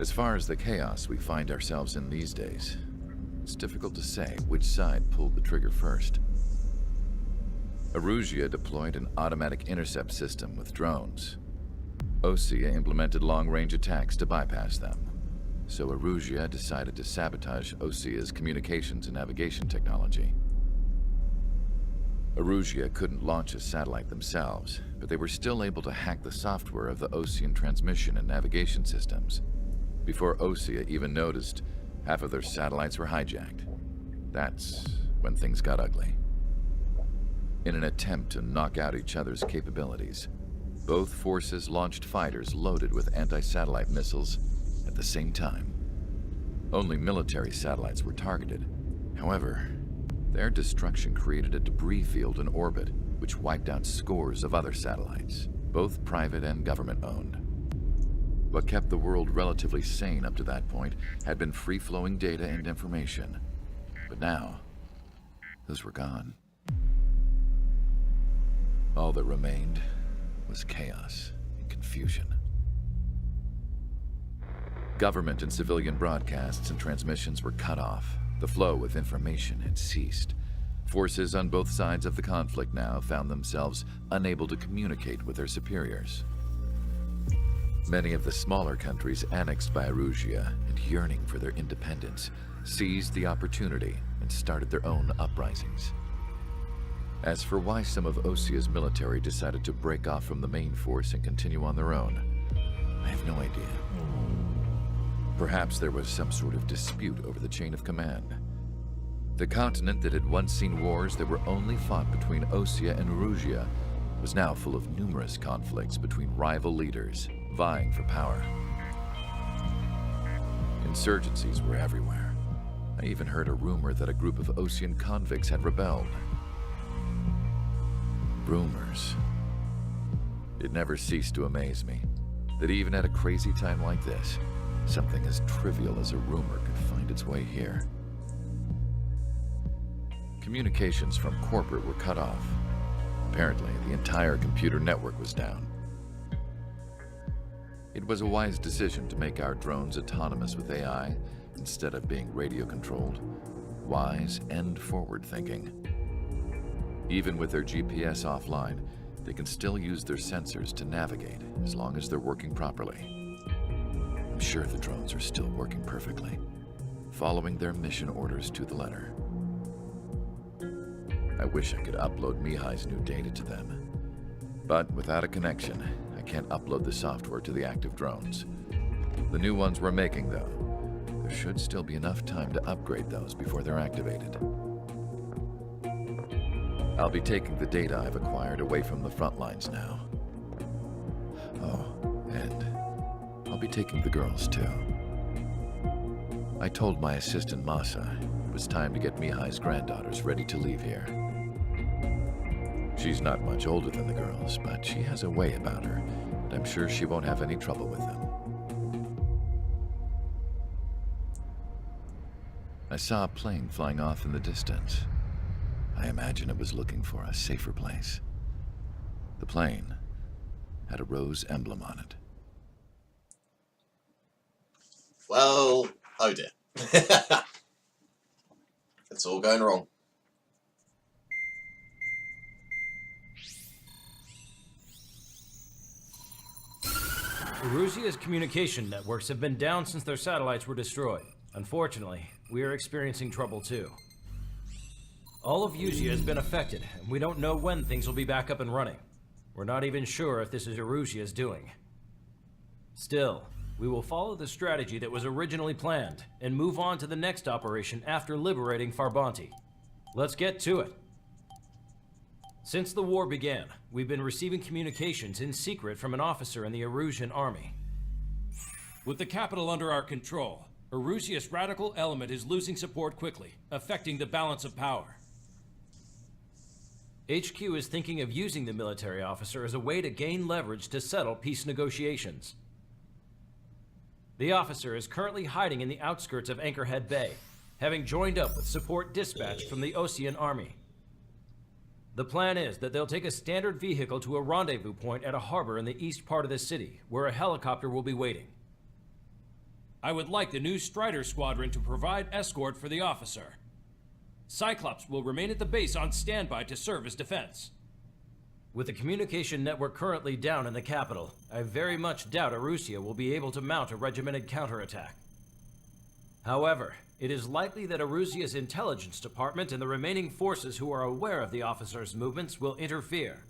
As far as the chaos we find ourselves in these days, it's difficult to say which side pulled the trigger first. Erusia deployed an automatic intercept system with drones. Osea implemented long-range attacks to bypass them. So Erusia decided to sabotage Osea's communications and navigation technology. Erusia couldn't launch a satellite themselves, but they were still able to hack the software of the Osean transmission and navigation systems. Before Osea even noticed, half of their satellites were hijacked. That's when things got ugly. In an attempt to knock out each other's capabilities, both forces launched fighters loaded with anti-satellite missiles at the same time. Only military satellites were targeted. However, their destruction created a debris field in orbit, which wiped out scores of other satellites, both private and government-owned. What kept the world relatively sane up to that point had been free-flowing data and information. But now, those were gone. All that remained was chaos and confusion. Government and civilian broadcasts and transmissions were cut off. The flow of information had ceased. Forces on both sides of the conflict now found themselves unable to communicate with their superiors. Many of the smaller countries annexed by Erusia and yearning for their independence seized the opportunity and started their own uprisings. As for why some of Osea's military decided to break off from the main force and continue on their own, I have no idea. Perhaps there was some sort of dispute over the chain of command. The continent that had once seen wars that were only fought between Osea and Erusia was now full of numerous conflicts between rival leaders vying for power. Insurgencies were everywhere. I even heard a rumor that a group of Osean convicts had rebelled. Rumors. It never ceased to amaze me that even at a crazy time like this, something as trivial as a rumor could find its way here. Communications from corporate were cut off. Apparently, the entire computer network was down. It was a wise decision to make our drones autonomous with AI instead of being radio-controlled. Wise and forward-thinking. Even with their GPS offline, they can still use their sensors to navigate as long as they're working properly. I'm sure the drones are still working perfectly, following their mission orders to the letter. I wish I could upload Mihai's new data to them. But without a connection, I can't upload the software to the active drones. The new ones we're making, though, there should still be enough time to upgrade those before they're activated. I'll be taking the data I've acquired away from the front lines now. Oh, and I'll be taking the girls, too. I told my assistant Masa it was time to get Mihai's granddaughters ready to leave here. She's not much older than the girls, but she has a way about her, and I'm sure she won't have any trouble with them. I saw a plane flying off in the distance. I imagine it was looking for a safer place. The plane had a rose emblem on it. Well, oh dear. It's all going wrong. Erusia's communication networks have been down since their satellites were destroyed. Unfortunately, we are experiencing trouble too. All of Erusia has been affected, and we don't know when things will be back up and running. We're not even sure if this is Erusia's doing. Still, we will follow the strategy that was originally planned, and move on to the next operation after liberating Farbanti. Let's get to it. Since the war began, we've been receiving communications in secret from an officer in the Erusian army. With the capital under our control, Erusia's radical element is losing support quickly, affecting the balance of power. HQ is thinking of using the military officer as a way to gain leverage to settle peace negotiations. The officer is currently hiding in the outskirts of Anchorhead Bay, having joined up with support dispatched from the Osean army. The plan is that they'll take a standard vehicle to a rendezvous point at a harbor in the east part of the city, where a helicopter will be waiting. I would like the new Strider Squadron to provide escort for the officer. Cyclops will remain at the base on standby to serve as defense. With the communication network currently down in the capital, I very much doubt Arusea will be able to mount a regimented counterattack. However, it is likely that Arusea's intelligence department and the remaining forces who are aware of the officer's movements will interfere.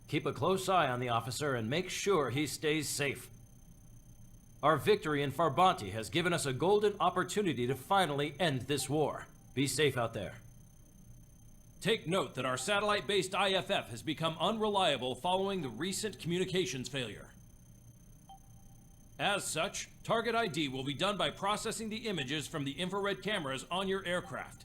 Keep a close eye on the officer and make sure he stays safe. Our victory in Farbanti has given us a golden opportunity to finally end this war. Be safe out there. Take note that our satellite-based IFF has become unreliable following the recent communications failure. As such, target ID will be done by processing the images from the infrared cameras on your aircraft.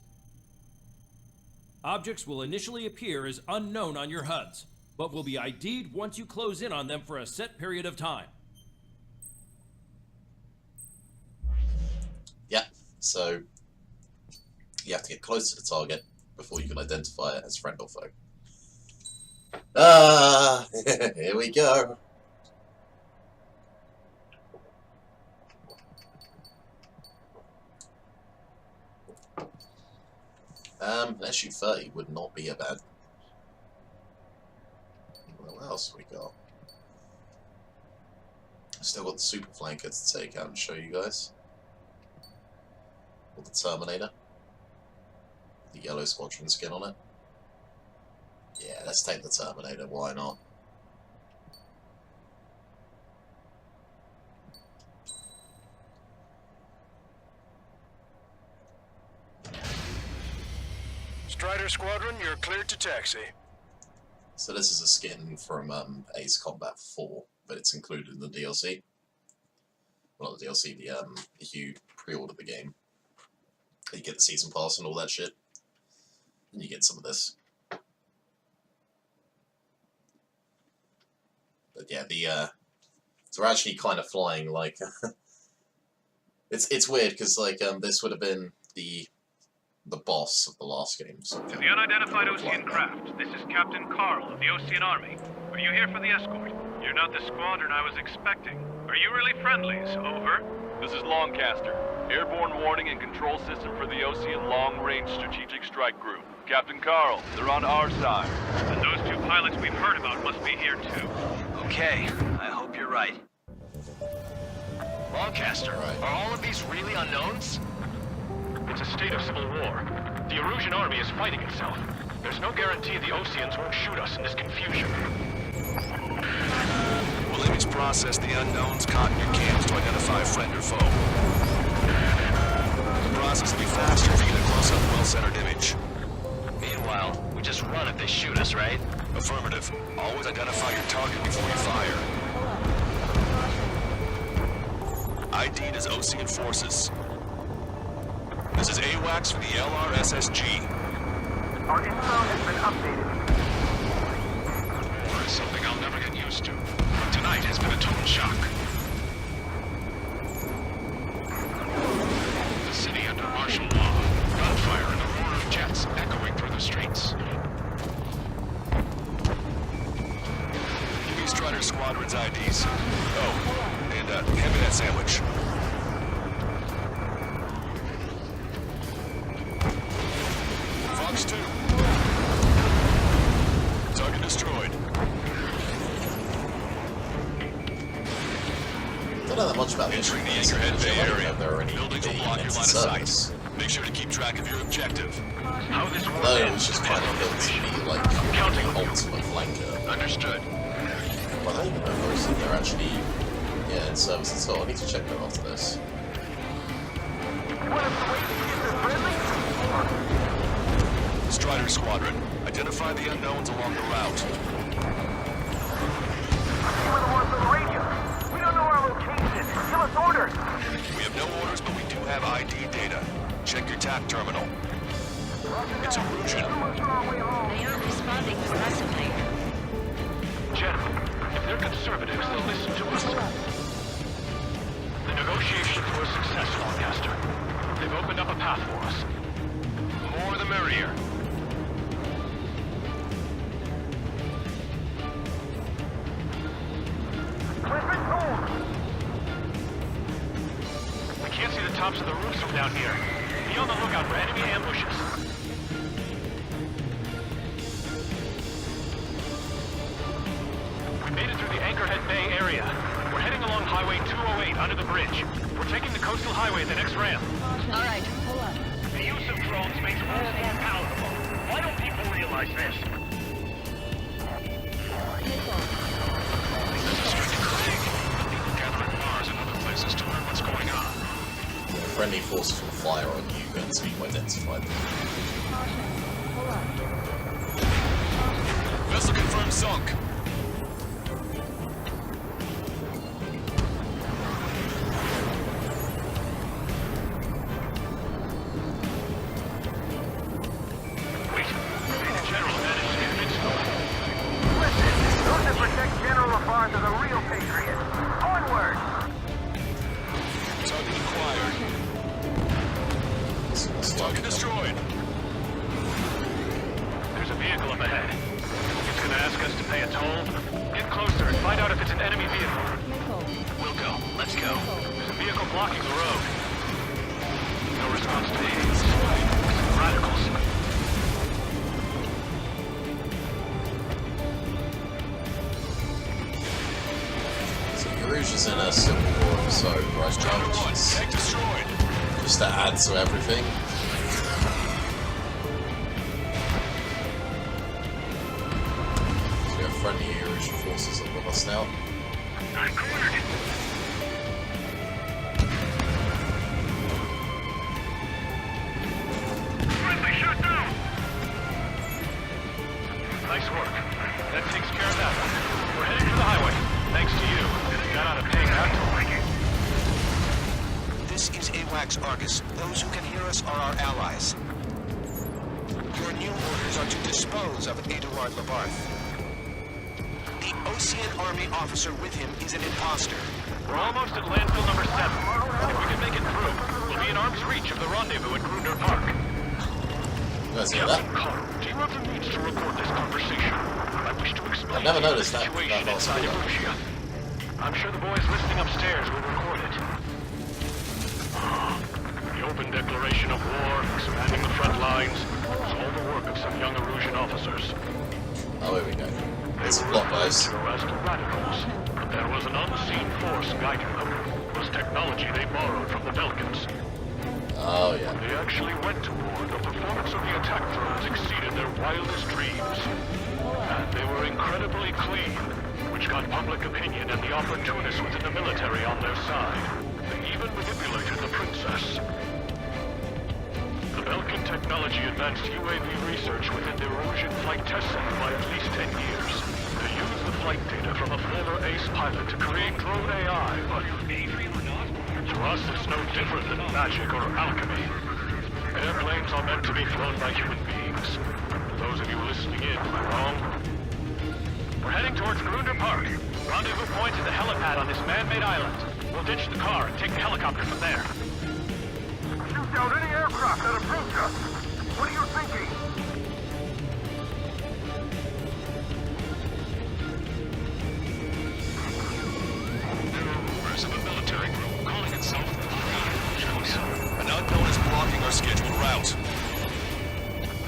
Objects will initially appear as unknown on your HUDs, but will be ID'd once you close in on them for a set period of time. Yeah, so you have to get close to the target before you can identify it as friend or foe. Ah, here we go. Let's shoot 30 would not be a bad. What else have we got? Still got the super flanker to take out and show you guys. Or the Terminator. The yellow squadron skin on it. Yeah, let's take the Terminator, why not? Strider Squadron, you're cleared to taxi. So this is a skin from Ace Combat 4, but it's included in the DLC. Well, not the DLC, if you pre-order the game. You get the season pass and all that shit. And you get some of this. But yeah, so we're actually kind of flying like... it's weird, because like, this would have been the boss of the last game. So to the unidentified Ocean craft, this is Captain Carl of the Ocean Army. Are you here for the escort? You're not the squadron I was expecting. Are you really friendlies? Over. This is Longcaster. Airborne warning and control system for the Ocean Long-Range Strategic Strike Group. Captain Carl, they're on our side. And those two pilots we've heard about must be here too. Okay, I hope you're right. Longcaster, are all of these really unknowns? It's a state of civil war. The Erusian army is fighting itself. There's no guarantee the Oceans won't shoot us in this confusion. We'll image process the unknowns caught in your cams to identify friend or foe. The process will be faster if you get a close-up, well-centered image. Meanwhile, we just run if they shoot us, right? Affirmative. Always identify your target before you fire. ID'd as Ocean forces. This is AWACS for the LRSSG. Our info has been updated. War is something I'll never get used to. Tonight has been a total shock. The city under martial law. Gunfire and the roar of jets echoing through the streets. Give me Strider Squadron's IDs. Oh, and hand me that sandwich. Fox 2. Target destroyed. don't know that much about Entering the Anchorhead Bay area. Buildings will block your line of sight. Make sure to keep track of your objective. How this war No, it ends was just depends kind on of built to information. be like Counting the on you. ultimate flanker. Understood. Well, I don't even know if they're actually in service at all. I need to check that after this. Strider Squadron, identify the unknowns along the route. We're the ones on the radio. We don't know our location. Give us orders. We have no orders, but we do have ID data. Check your TAC terminal. It's Erusian. They aren't responding aggressively. Gentlemen, if they're conservatives, they'll listen to us. The negotiations were a success, Lancaster. They've opened up a path for us. The more the merrier. tops of the roofs from down here. Be on the lookout for enemy ambushes. We made it through the Anchorhead Bay area. We're heading along Highway 208 under the bridge. We're taking the coastal highway at the next ramp. All right, pull up. The use of drones makes us unpalatable. Why don't people realize this? Friendly forces will fire on you until you identify them. Vessel confirmed sunk. Wait, the General managed to get invincible. Listen, those that protect General LaFarge are the real patriots. Onward! Target acquired. Target destroyed. There's a vehicle up ahead. It's gonna ask us to pay a toll. Get closer and find out if it's an enemy vehicle. We'll go. Let's go. There's a vehicle blocking the road. No response to aids. Radicals. So Rouge is in a civil war episode where I challenge Tank destroyed. just to add to everything. So we have friendly Rouge forces up with us now. I'm cornered. Friendly shot down. Nice work. That takes care of that. We're heading for the highway. Thanks to you. Got out of paying that toll. This is AWACS Argus. Those who can hear us are our allies. Your new orders are to dispose of Eduard Labarth. The Ocean Army officer with him is an imposter. We're almost at landfill number 7. If we can make it through, we'll be in arm's reach of the rendezvous at Gruner Park. You guys hear that? Carl, do you have the means to record this conversation? I wish to explain I've never to you noticed the that situation last inside video. Erusia. I'm sure the boys listening upstairs will record it. The open declaration of war, expanding the front lines, was all the work of some young Erusian officers. Oh, here we go. They It's a were plot, looking guys. to arrest radicals, but there was an unseen force guiding them. It was technology they borrowed from the Belkans. Oh, yeah. When they actually went to war, the performance of the attack drones exceeded their wildest dreams. And they were incredibly clean, which got public opinion and the opportunists within the military on their side. They even manipulated the princess. The Belkan technology advanced UAV research within the Erusian flight test center by at least 10 years. They used the flight data from a former ace pilot to create drone AI, but to us it's no different than magic or alchemy. Airplanes are meant to be flown by human beings. For those of you listening in, am I wrong? We're heading towards Gruner Park. Rendezvous point is the helipad on this man-made island. We'll ditch the car and take the helicopter from there. Shoot down any aircraft that approach us. What are you thinking? There are rumors of a military group calling itself the An unknown is blocking our scheduled route.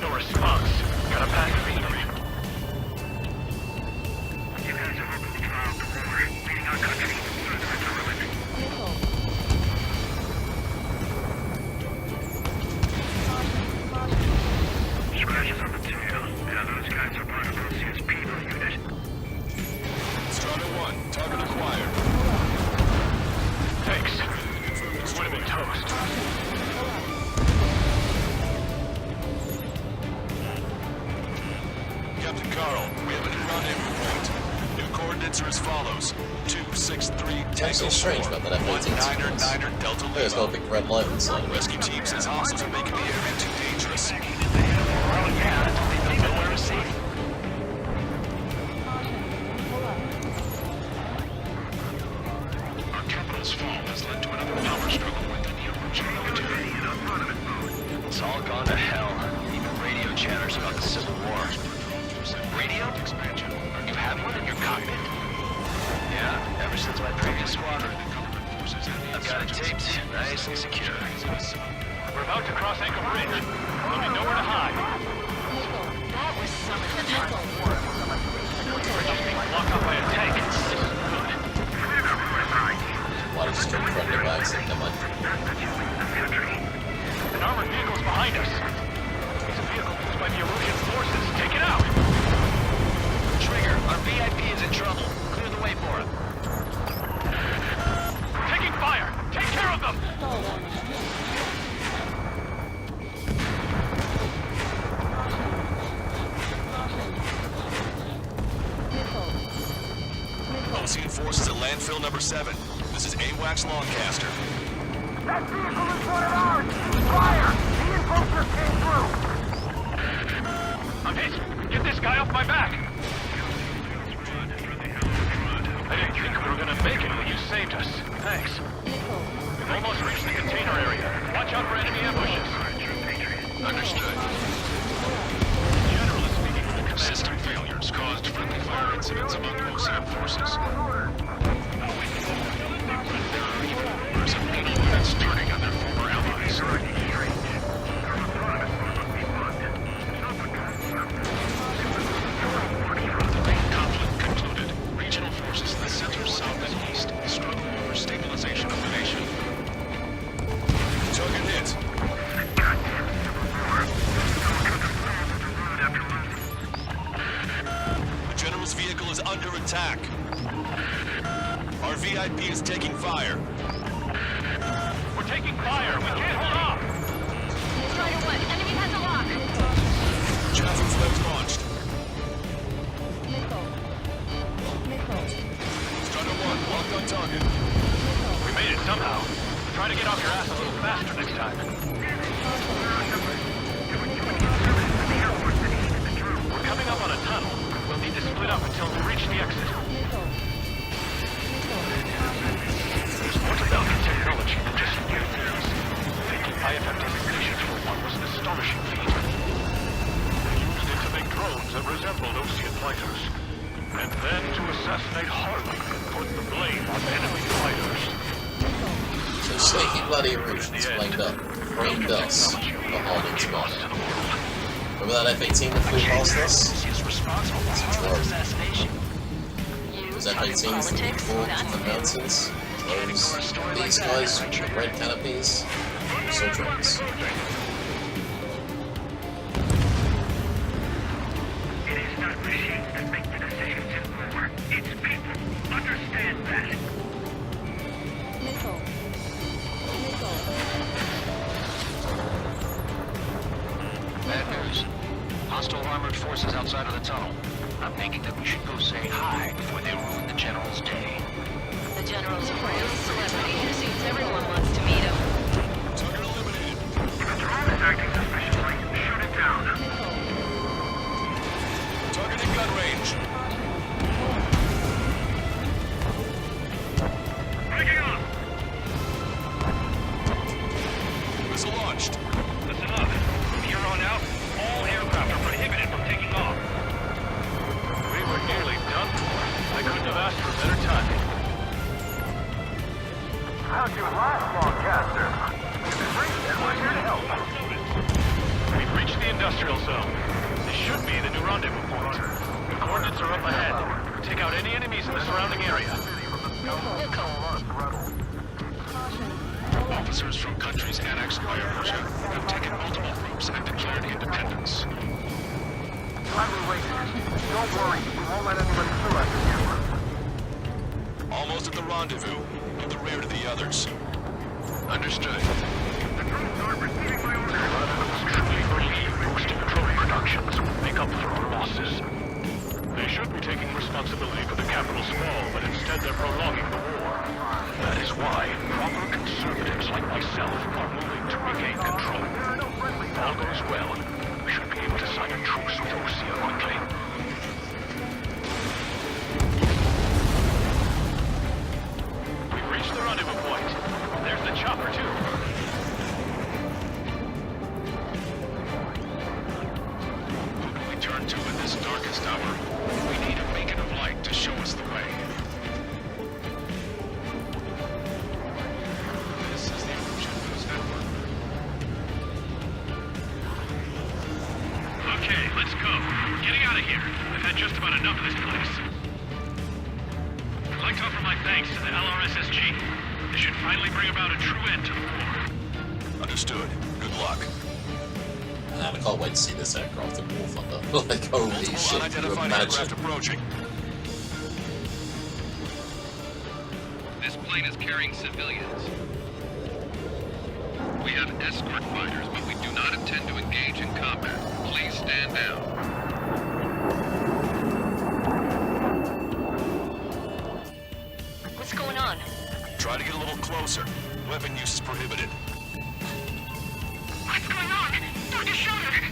No response. Got a pack of scenery. You guys are working throughout the war, leading our country further into ruin. Scratches on the tail. Yeah, those guys are part of Lucian's people unit. Strider 1, target acquired. Thanks. Would have been toast. Captain Carl, we have a new rendezvous point. New coordinates are as follows. 263 It's Tango actually strange 4, about that F-18 sequence. 1999 Delta Look, it's got a Lima. big red light inside of it. Rescue team says hostiles are making the area too dangerous. Oh yeah, they'll know where to see. Our capital's fall has led to another power struggle within the Erusian military. It's all gone to hell. Even radio chatters about the Civil War. Radio? You have one in your cockpit? Yeah, ever since my previous squadron. A got it taped. Nice and secure. We're about to cross Anchor Bridge. There'll be nowhere to hide. That was some attention. We're just being blocked up by a tank. This is good. Why did you just jump in front of the bags? Never mind. An armored vehicle's behind us. It's a vehicle used by the Erusian forces. Take it out! Trigger, our VIP is in trouble. Clear the way for him. Taking fire! Take care of them! Ocean forces at landfill number 7. This is AWACS Longcaster. That vehicle is one of ours! Fire! The info came through! I'm hit! Get this guy off my back! I didn't think we were gonna make it, but you saved us. Thanks. We've almost reached the container area. Watch out for enemy ambushes. Understood. General is speaking to the commander. System failures caused friendly fire incidents among Ocean forces. There are even rumors of enemy units turning on their former allies. The main conflict concluded. Regional forces in the center, south, and east struggle over stabilization of the nation. Target hit. The General's vehicle is under attack. Our VIP is taking fire. We're taking fire! We can't hold off! Strider 1, enemy has a lock. Chaffee flares launched. Strider 1, locked on target. We made it somehow. Try to get off your ass a little faster next time. We're coming up on a tunnel. We'll need to split up until we reach the exit. There's more to Belgian technology than just new things. Taking IFF designations for one was an astonishing feat. They used it to make drones that resembled Osean fighters. And then to assassinate Harley and put the blame on enemy fighters. So sneaky bloody Erusians framed us for Harden's spot. Remember that F-18 that flew past us? Is responsible for Harlan's assassination. Those F-18s that we fought in the mountains? These guys with red canopies? So drones. It is not machines that make the decisions in war. It's people. Understand that. Bad news. Hostile armored forces outside of the tunnel. I'm thinking that we should go say hi before they ruin the General's day. The General's a real celebrity. It seems everyone wants to meet him. Target eliminated. The drone is acting suspiciously. Shoot it down. Target in gun range. Breaking up! Missile launched. Listen up. From here on out, all aircraft are prohibited from taking off. We were nearly done for. I couldn't have asked for better timing. How'd you last, Longcaster? And we're here to help. We've reached the industrial zone. This should be the new rendezvous point. The coordinates are up ahead. Take out any enemies in the surrounding area. Officers from countries annexed by Erusia have taken multiple groups and declared independence. Glad we waited. Don't worry, we won't let anybody through after you. Almost at the rendezvous, in the rear to the others. Understood. The drones are receiving my orders. Truly believe boosting drone productions will make up for our losses. They should be taking responsibility for the capital's fall, but instead they're prolonging the war. That is why proper conservatives like myself are moving to regain control. If all goes well, we should be able to sign a truce with Osea quickly. We've reached the rendezvous point. There's the chopper, too. Who can we turn to in this darkest hour? We need a beacon of light to show us the way. getting out of here. I've had just about enough of this place. I'd like to offer my thanks to the LRSSG. This should finally bring about a true end to the war. Understood. Good luck. And I can't wait to see this aircraft in War Thunder. Like, holy Multiple shit, can you unidentified aircraft imagine? approaching. This plane is carrying civilians. We have escort fighters, but we do not intend to engage in combat. Please stand down. What's going on? Try to get a little closer. Weapon use is prohibited. What's going on? Dr. Schroeder!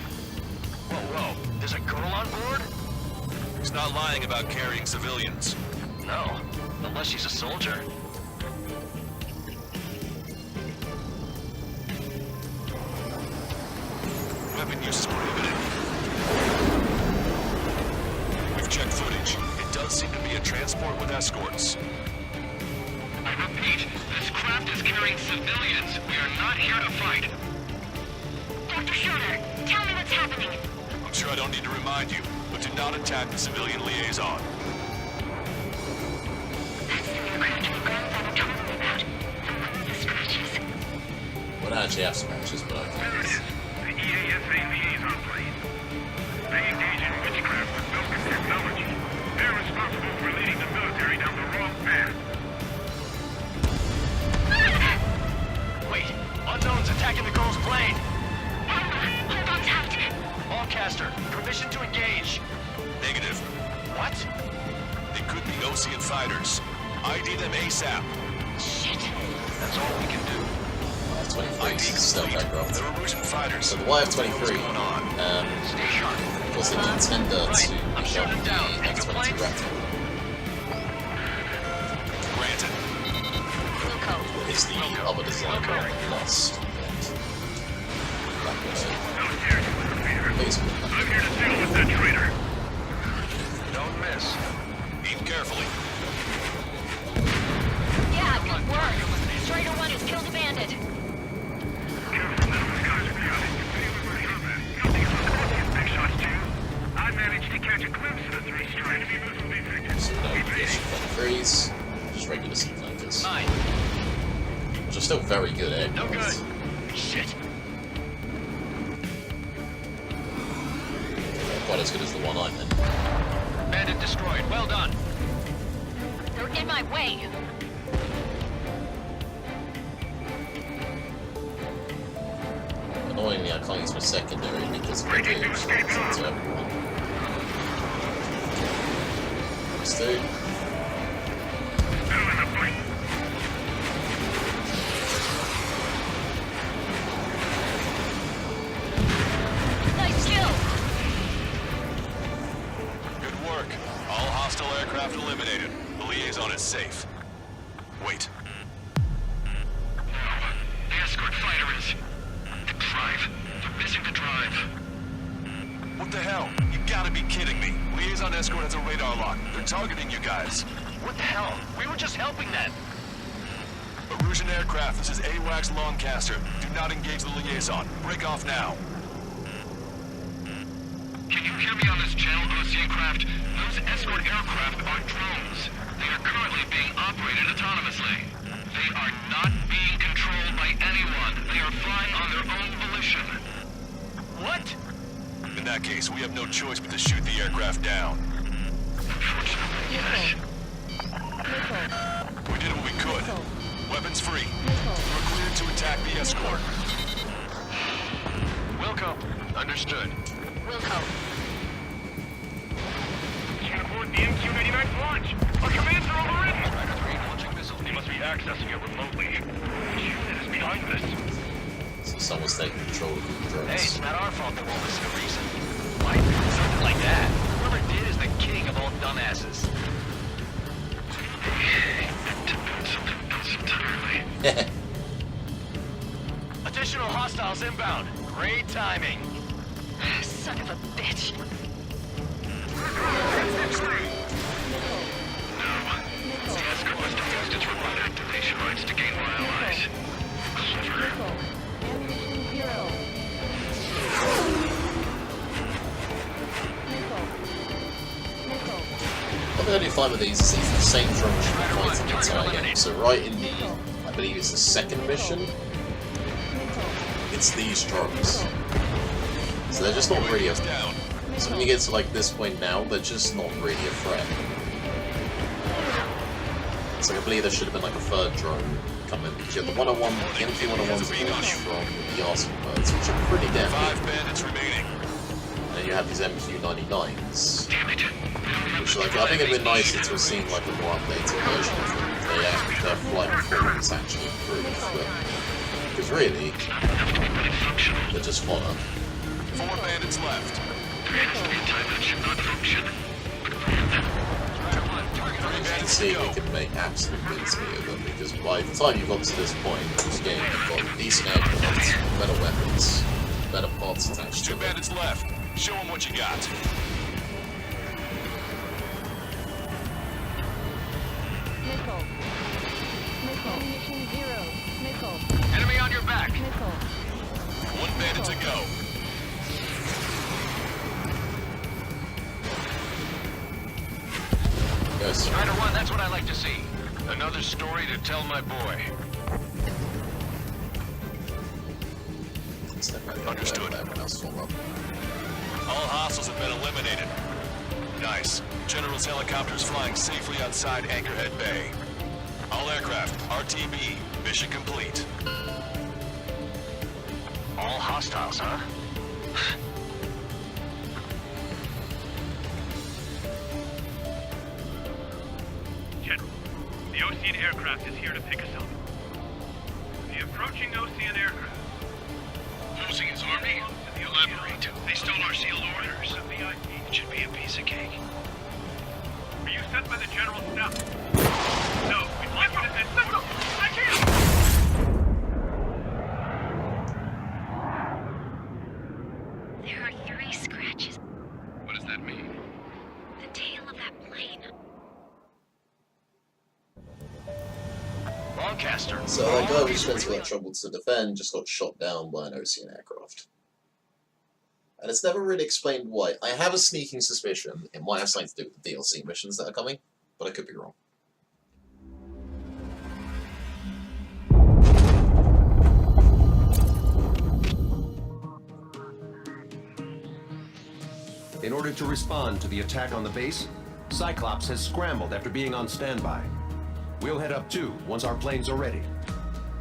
Whoa. There's a girl on board? He's not lying about carrying civilians. No. Unless she's a soldier. Weapon use is prohibited. We've checked footage. It does seem to be a transport with escorts. I repeat, this craft is carrying civilians. We are not here to fight. Dr. Schroeder, tell me what's happening. I'm sure I don't need to remind you, but do not attack the civilian liaison. That's the aircraft my grandfather told me about. The scratches. We don't actually have scratches, but okay. There it is. The EASA liaison plane. They engage in witchcraft with Belkin technology. They're responsible for leading the military down the wrong path. Wait. Unknown's attacking the girl's plane. Hold on tight. Allcaster, permission to engage. Negative. What? They could be Ocean fighters. ID them ASAP. Shit. That's all we can do. YF-23 ID is stealth complete. aircraft. They're Erusian fighters. So the What's YF-23 going on? Stay sharp. was a contender Right, to I'm become shooting the down. Any F-22 complaints? Raptor. Granted. Wilco. Is the other design of Lost. Basically, I'm here to deal with that traitor. Don't miss. Aim carefully. Yeah, good work. Strider 1 has killed a bandit. Careful now, these guys are behind. You see what we're combat. Nothing is unconscious. Big shots too. I managed to catch a glimpse of the three strike. Enemy missile detected. so no F-23s, just regular seaflankers. Mine. Which are still very good aircraft. No good. Shit. Quite as good as the one I'm in. Bandit destroyed. Well done. They're in my way. Annoyingly, I can't use my secondary because of the ridge. It's to everyone. Let's do. Nice kill. Good work. All hostile aircraft eliminated. The liaison is safe. Wait. The escort fighter is... The drive. They're missing the drive. What the hell? You gotta be kidding me. Liaison escort has a radar lock. They're targeting you guys. What the hell? We were just helping them. Erusian aircraft, this is AWACS Lancaster. Do not engage the liaison. Break off now. Can you hear me on this channel, Ocean craft? Those escort aircraft are drones. They are currently being operated autonomously. They are not being controlled by anyone. They are flying on their own volition. What? In that case, we have no choice but to shoot the aircraft down. Unfortunately, yes. We did what we could. Weapons free. We're cleared to attack the escort. Wilco. Understood. Wilco. Can't abort the MQ-99 launch. Our commands are overridden. Strider 3 launching missile. They must be accessing it remotely. Which unit is behind this? So someone's taking control of the drones. Hey, it's not our fault they won't listen to reason. Why? Something like that. Whoever did is the king of all dumbasses. Something else entirely. Additional hostiles inbound. Great timing. Son of a bitch. The escort must have used its remote activation rights to gain more allies. Clever. find with these is it's the same drone fighting the entire game. So right in the, I believe it's the second mission, it's these drones. So they're just not really a threat. So when you get to like this point now, they're just not really a threat. So I believe there should have been like a third drone coming. You have the 101, the MQ-101s from the Arsenal birds, which are pretty damn good. 5 bandits remaining. And then you have these MQ-99s. Which like, I think it'd been nicer to have seen like a more updated version of them. Their flight performance actually improved, but because really, they're just fodder. 4 bandits left. As you can see, we can make absolute mincemeat of them, because by the time you got to this point in this game, you've got decent aircraft, better weapons, better parts attached to 2 them. bandits left. Show them what you got. Missile. Ammunition 0. Missile. Enemy on your back. Missile. 1 bandit to go. Yes. Strider 1, that's what I like to see. Another story to tell my boy. Understood. All hostiles have been eliminated. Nice. General's helicopters flying safely outside Anchorhead Bay. All aircraft, RTB, mission complete. All hostiles, huh? General, the Ocean aircraft is here to pick us up. The approaching Ocean aircraft. Losing his army? Elaborate. They stole our sealed orders. It should be a piece of cake. Are you sent by the General's staff? No, we'd like you to send... Listen! I can't! There are 3 scratches. What does that mean? The tail of that plane. Lancaster. So that guy we spent so much trouble to defend just got shot down by an Ocean aircraft. And it's never really explained why. I have a sneaking suspicion it might have something to do with the DLC missions that are coming, but I could be wrong. In order to respond to the attack on the base, Cyclops has scrambled after being on standby. We'll head up too, once our planes are ready.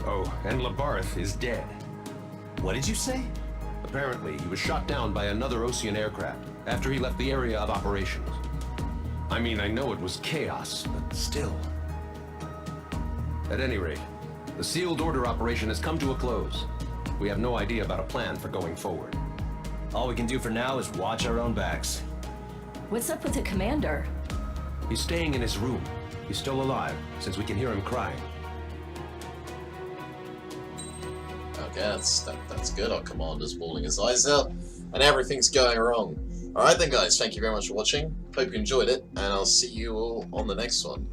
Oh, and Labarth is dead. What did you say? Apparently, he was shot down by another Ocean aircraft after he left the area of operations. I mean, I know it was chaos, but still. At any rate, the sealed order operation has come to a close. We have no idea about a plan for going forward. All we can do for now is watch our own backs. What's up with the commander? He's staying in his room. He's still alive, since we can hear him crying. Okay, that's good. Our commander's bawling his eyes out, and everything's going wrong. Alright then guys, thank you very much for watching. Hope you enjoyed it, and I'll see you all on the next one.